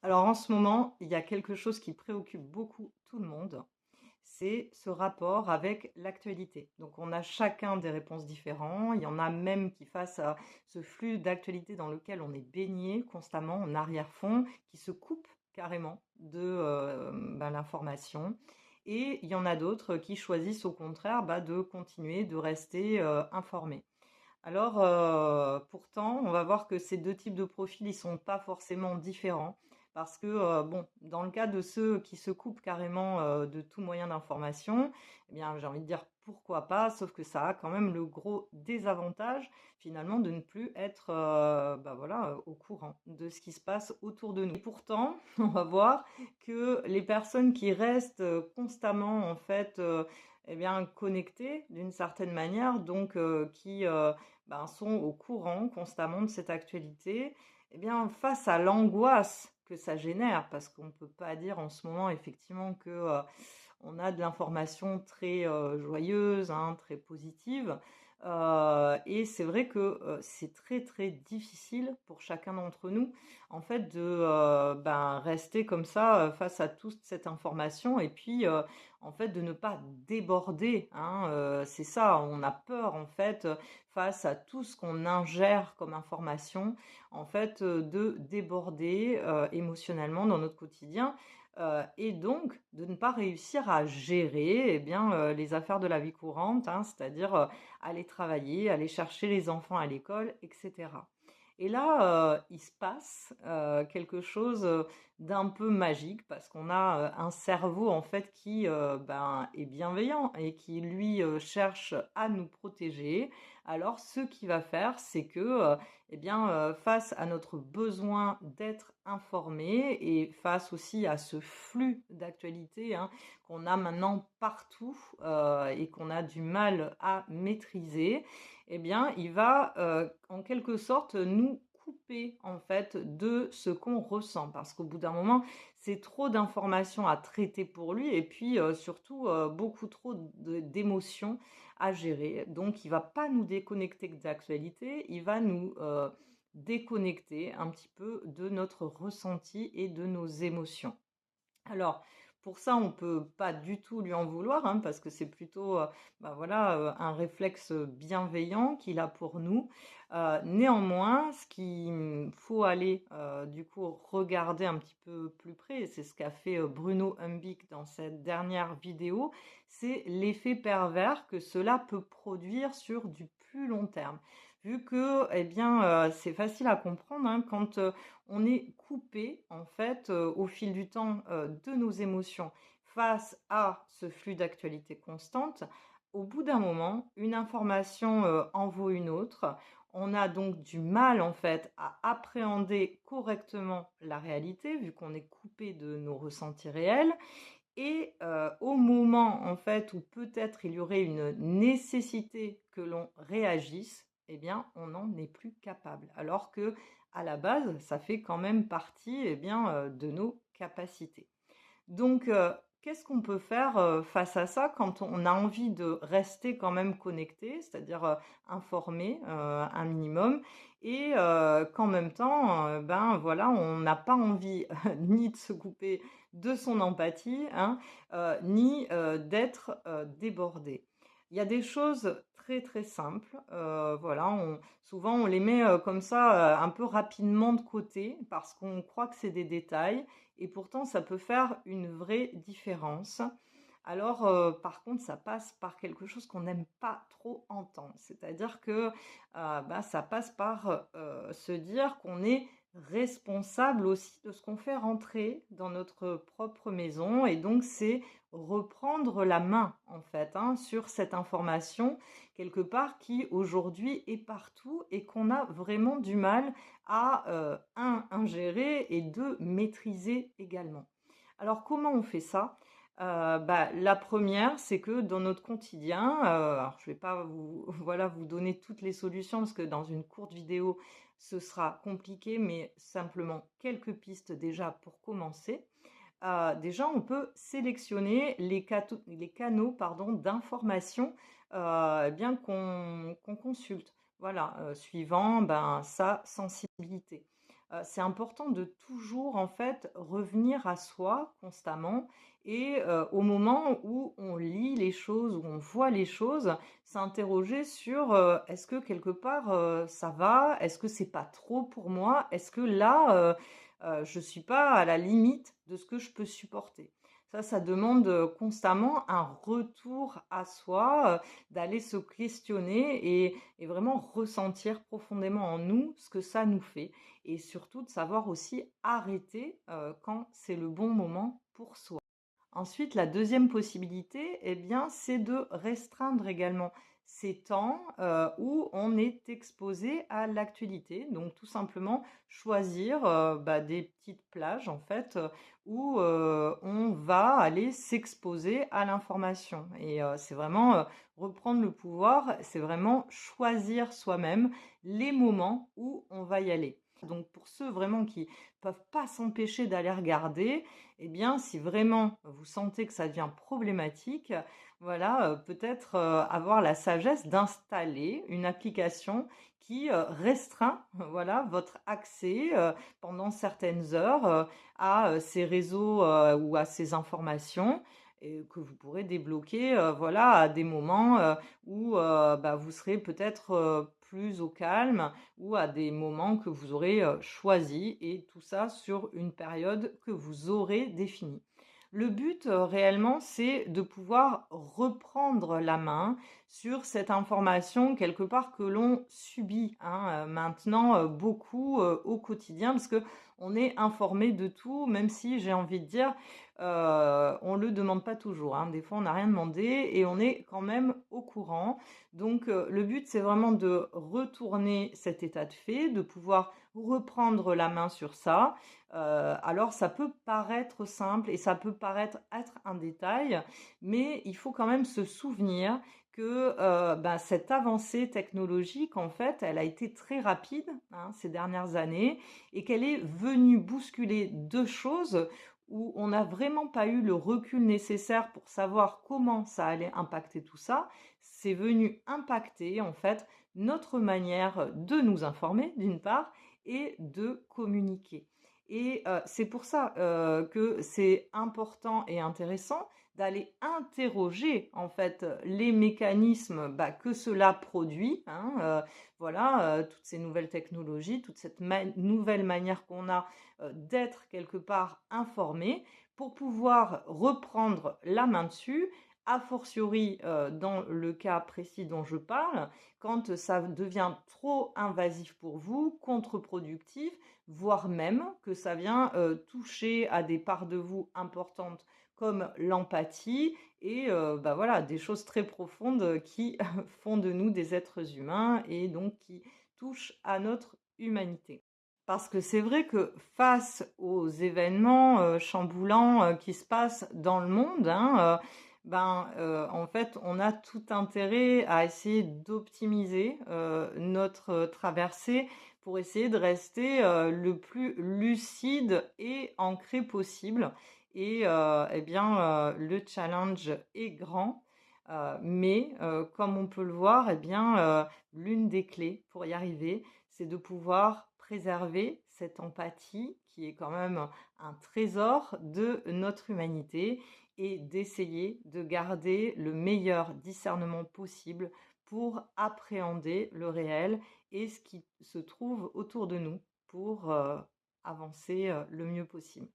Alors en ce moment, il y a quelque chose qui préoccupe beaucoup tout le monde, c'est ce rapport avec l'actualité. Donc on a chacun des réponses différentes, il y en a même qui face à ce flux d'actualité dans lequel on est baigné constamment en arrière-fond, qui se coupent carrément de l'information. Et il y en a d'autres qui choisissent au contraire de continuer, de rester informés. Alors, pourtant, on va voir que ces 2 types de profils, ils sont pas forcément différents parce que, bon, dans le cas de ceux qui se coupent carrément, de tout moyen d'information, eh bien, j'ai envie de dire: «Pourquoi pas?» sauf que ça a quand même le gros désavantage, finalement, de ne plus être, voilà, au courant de ce qui se passe autour de nous. Et pourtant, on va voir que les personnes qui restent, constamment, en fait, eh bien, connectées d'une certaine manière, donc qui, sont au courant constamment de cette actualité, eh bien, face à l'angoisse que ça génère, parce qu'on ne peut pas dire en ce moment effectivement que on a de l'information très joyeuse, hein, très positive. Et c'est vrai que c'est très très difficile pour chacun d'entre nous, en fait, de rester comme ça face à toute cette information et puis en fait de ne pas déborder. Hein, c'est ça, on a peur en fait face à tout ce qu'on ingère comme information, en fait, de déborder émotionnellement dans notre quotidien et donc de ne pas réussir à gérer les affaires de la vie courante, hein, c'est-à-dire aller travailler, aller chercher les enfants à l'école, etc. Et là, il se passe quelque chose d'un peu magique parce qu'on a un cerveau en fait qui est bienveillant et qui lui cherche à nous protéger. Alors, ce qu'il va faire, c'est que face à notre besoin d'être informé et face aussi à ce flux d'actualité, hein, qu'on a maintenant partout et qu'on a du mal à maîtriser, eh bien, il va en quelque sorte nous couper en fait de ce qu'on ressent parce qu'au bout d'un moment, c'est trop d'informations à traiter pour lui et puis surtout beaucoup trop d'émotions à gérer. Donc, il va pas nous déconnecter de l'actualité, il va nous déconnecter un petit peu de notre ressenti et de nos émotions. Alors, pour ça, on peut pas du tout lui en vouloir, hein, parce que c'est plutôt, un réflexe bienveillant qu'il a pour nous. Néanmoins, ce qu'il faut aller, du coup, regarder un petit peu plus près, et c'est ce qu'a fait, Bruno Humbic dans cette dernière vidéo, c'est l'effet pervers que cela peut produire sur du plus long terme. Vu que, c'est facile à comprendre, hein, quand, on est coupé en fait au fil du temps de nos émotions face à ce flux d'actualité constante. Au bout d'un moment, une information en vaut une autre. On a donc du mal en fait à appréhender correctement la réalité vu qu'on est coupé de nos ressentis réels. Et au moment en fait où peut-être il y aurait une nécessité que l'on réagisse, eh bien on n'en est plus capable. Alors que à la base, ça fait quand même partie de nos capacités. Donc, qu'est-ce qu'on peut faire face à ça quand on a envie de rester quand même connecté, c'est-à-dire informé un minimum, et qu'en même temps, on n'a pas envie ni de se couper de son empathie, hein, ni d'être débordé. Il y a des choses très très simples, souvent on les met comme ça un peu rapidement de côté parce qu'on croit que c'est des détails et pourtant ça peut faire une vraie différence. Alors, par contre, ça passe par quelque chose qu'on n'aime pas trop entendre. C'est-à-dire que, ça passe par, se dire qu'on est responsable aussi de ce qu'on fait rentrer dans notre propre maison et donc c'est reprendre la main, en fait, hein, sur cette information, quelque part, qui aujourd'hui est partout et qu'on a vraiment du mal à, 1 ingérer et 2 maîtriser également. Alors comment on fait ça? La première, c'est que dans notre quotidien, alors je vais pas vous vous donner toutes les solutions parce que dans une courte vidéo, ce sera compliqué, mais simplement quelques pistes déjà pour commencer. Déjà, on peut sélectionner les canaux pardon, d'information qu'on consulte. Voilà, suivant sa sensibilité. c'est important de toujours, en fait, revenir à soi constamment et au moment où on lit les choses, où on voit les choses, s'interroger sur, est-ce que quelque part, ça va? Est-ce que c'est pas trop pour moi? Est-ce que là, je suis pas à la limite de ce que je peux supporter? Ça demande, constamment un retour à soi, d'aller se questionner et vraiment ressentir profondément en nous ce que ça nous fait et surtout de savoir aussi arrêter, quand c'est le bon moment pour soi. Ensuite, la deuxième possibilité, eh bien, c'est de restreindre également ces temps, où on est exposé à l'actualité. Donc tout simplement choisir, des petites plages en fait, où, on va aller s'exposer à l'information et c'est vraiment, reprendre le pouvoir, c'est vraiment choisir soi-même les moments où on va y aller. Donc pour ceux vraiment qui peuvent pas s'empêcher d'aller regarder, eh bien, si vraiment vous sentez que ça devient problématique, voilà, peut-être, avoir la sagesse d'installer une application qui, restreint, voilà, votre accès, pendant certaines heures, à, ces réseaux, ou à ces informations et que vous pourrez débloquer, voilà, à des moments, où, vous serez peut-être, plus au calme ou à des moments que vous aurez, choisis et tout ça sur une période que vous aurez définie. Le but, réellement, c'est de pouvoir reprendre la main sur cette information quelque part que l'on subit, hein, maintenant, beaucoup, au quotidien parce que on est informé de tout, même si j'ai envie de dire, on le demande pas toujours, hein. Des fois, on n'a rien demandé et on est quand même au courant. Donc, le but, c'est vraiment de retourner cet état de fait, de pouvoir reprendre la main sur ça. Alors ça peut paraître simple et ça peut paraître être un détail, mais il faut quand même se souvenir que, cette avancée technologique, en fait, elle a été très rapide, hein, ces dernières années et qu'elle est venue bousculer 2 choses où on n'a vraiment pas eu le recul nécessaire pour savoir comment ça allait impacter tout ça. C'est venu impacter, en fait, notre manière de nous informer, d'une part, et de communiquer. Et c'est pour ça, que c'est important et intéressant d'aller interroger, en fait, les mécanismes, que cela produit, hein, voilà, toutes ces nouvelles technologies, toute cette nouvelle manière qu'on a, d'être quelque part informé pour pouvoir reprendre la main dessus, a fortiori, dans le cas précis dont je parle, quand ça devient trop invasif pour vous, contre-productif, voire même que ça vient, toucher à des parts de vous importantes comme l'empathie et voilà, des choses très profondes, qui font de nous des êtres humains et donc qui touchent à notre humanité. Parce que c'est vrai que face aux événements, chamboulants, qui se passent dans le monde, hein, en fait, on a tout intérêt à essayer d'optimiser, notre traversée pour essayer de rester, le plus lucide et ancré possible et le challenge est grand, mais comme on peut le voir, l'une des clés pour y arriver, c'est de pouvoir préserver cette empathie qui est quand même un trésor de notre humanité et d'essayer de garder le meilleur discernement possible pour appréhender le réel et ce qui se trouve autour de nous pour avancer le mieux possible.